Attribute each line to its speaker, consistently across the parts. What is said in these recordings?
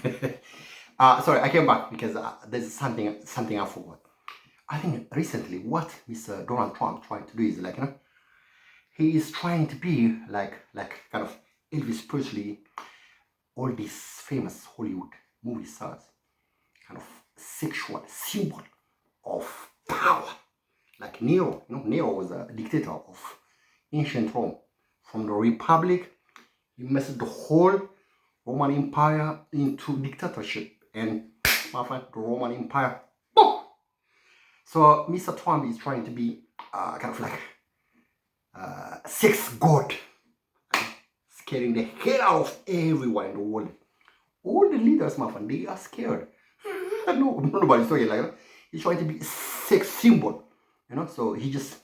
Speaker 1: Sorry, I came back because there's something I forgot. I think recently what Mr. Donald Trump trying to do is like, he is trying to be like kind of Elvis Presley, all these famous Hollywood movie stars, kind of sexual symbol of power. Like Nero, Nero was a dictator of ancient Rome. From the Republic, he messed the whole Roman Empire into dictatorship, and my friend, the Roman Empire. Boom! So Mr. Trump is trying to be kind of like sex god, scaring the hell out of everyone in the world. All the leaders, my friend, they are scared. No, nobody's talking like that. He's trying to be a sex symbol, So he just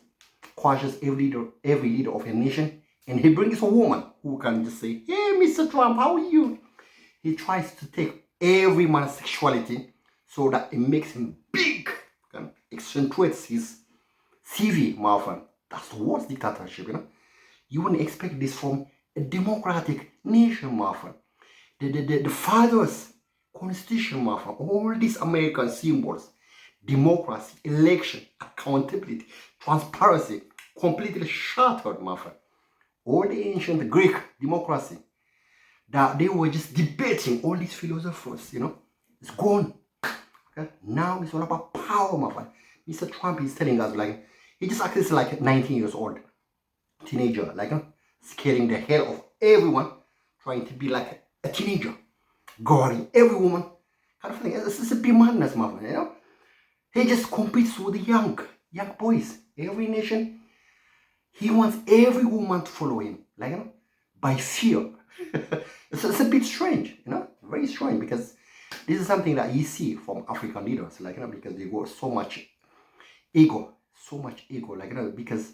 Speaker 1: quashes every leader of a nation, and he brings a woman who can just say, "Hey, Mr. Trump, how are you?" He tries to take every man's sexuality so that it makes him big, and accentuates his CV, my friend. That's the worst dictatorship, You wouldn't expect this from a democratic nation, my friend. The fathers, constitution, my friend, all these American symbols, democracy, election, accountability, transparency, completely shattered, my friend. All the ancient Greek democracy, that they were just debating, all these philosophers, it's gone. Okay? Now it's all about power, my friend. Mr. Trump is telling us, like, he just acts like 19 years old teenager, like, scaring the hell of everyone, trying to be like a teenager, guarding every woman, kind of thing. It's a big madness, my friend, He just competes with the young boys. Every nation, he wants every woman to follow him, like, by fear. It's a bit strange, very strange, because this is something that you see from African leaders, like, because they got so much ego, like, because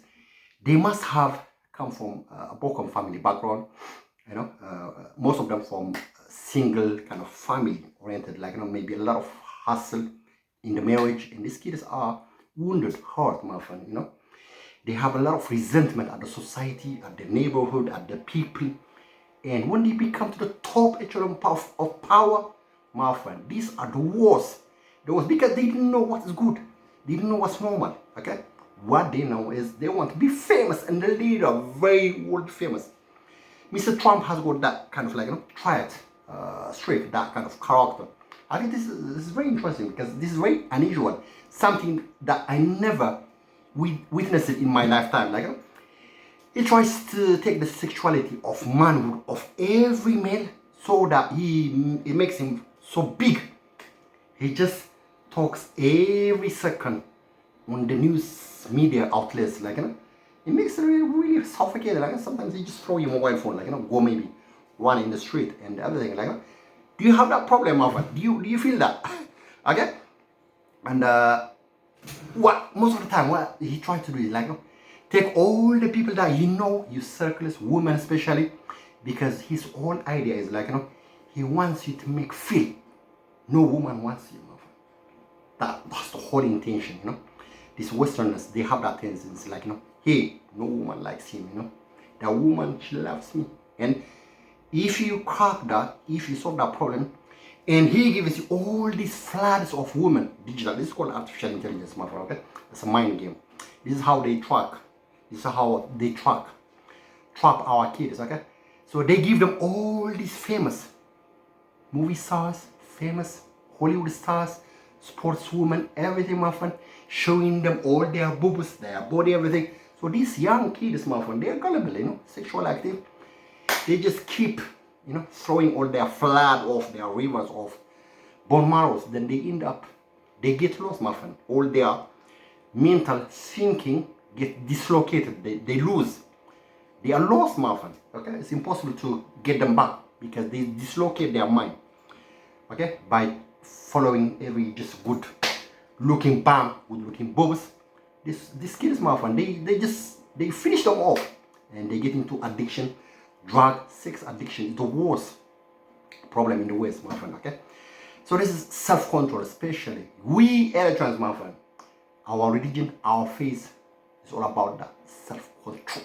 Speaker 1: they must have come from a broken family background, most of them from single kind of family oriented, like, maybe a lot of hustle in the marriage, and these kids are wounded heart, my friend, They have a lot of resentment at the society, at the neighborhood, at the people. And when they become to the top echelon of power, my friend, these are the worst. Because they didn't know what is good. They didn't know what's normal, okay? What they know is they want to be famous, and the leader, very world famous. Mr. Trump has got that kind of like, trait, streak, that kind of character. I think this is very interesting, because this is very unusual. Something that I never witnessed it in my lifetime. Like, he tries to take the sexuality of manhood of every male so that it makes him so big. He just talks every second on the news media outlets, like, it makes it really suffocating. Like, sometimes you just throw your mobile phone, like, go maybe run in the street and everything, like, do you have that problem, my friend? Do you feel that? Okay? And what most of the time what he tries to do is like, take all the people that you circles, women especially, because his whole idea is like, he wants you to make feel no woman wants you, my friend. That's the whole intention, These Westerners, they have that tendency, like, hey, no woman likes him, that woman, she loves me. And if you crack that, if you solve that problem, and he gives you all these floods of women, digital, this is called artificial intelligence, my friend, okay? It's a mind game. This is how they track. This is how they trap our kids, okay? So they give them all these famous movie stars, famous Hollywood stars, sportswomen, everything, my friend, showing them all their boobs, their body, everything. So these young kids, my friend, they're gullible, sexual active. They just keep, throwing all their flood off, their rivers of bone marrows. Then they get lost, my friend. All their mental thinking get dislocated. They lose. They are lost, my friend. Okay, it's impossible to get them back because they dislocate their mind. Okay, by following every just good looking bam, good looking boobs. These kids, my friend, they finish them off, and they get into addiction. Drug, sex addiction is the worst problem in the West, my friend, okay? So this is self-control, especially. We Eritreans, my friend, our religion, our faith is all about that self-control.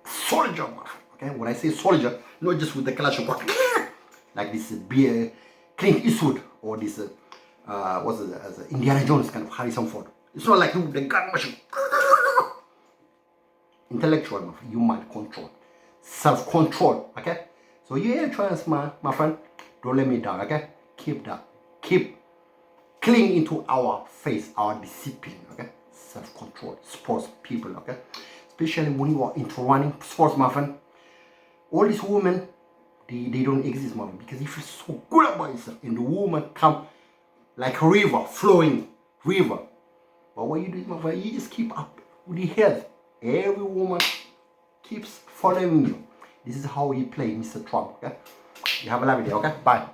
Speaker 1: Soldier, my friend, okay? When I say soldier, not just with the Kalashnikov, like this beer, Clint Eastwood or this what's it, as Indiana Jones kind of Harrison Ford. It's not like you the gun machine. Intellectual, human control, self-control. Okay, so yeah, trans my friend, don't let me down. Okay, keep that, keep cling into our faith, our discipline. Okay, self-control, sports people. Okay, especially when you are into running sports, my friend. All these women, they don't exist, man, because if you're so good about yourself and the woman come like a river, flowing river. But what you do is, my friend, you just keep up with the health. Every woman keeps following you. This is how you play Mr. Trump, okay? You have a lovely day, okay? Bye.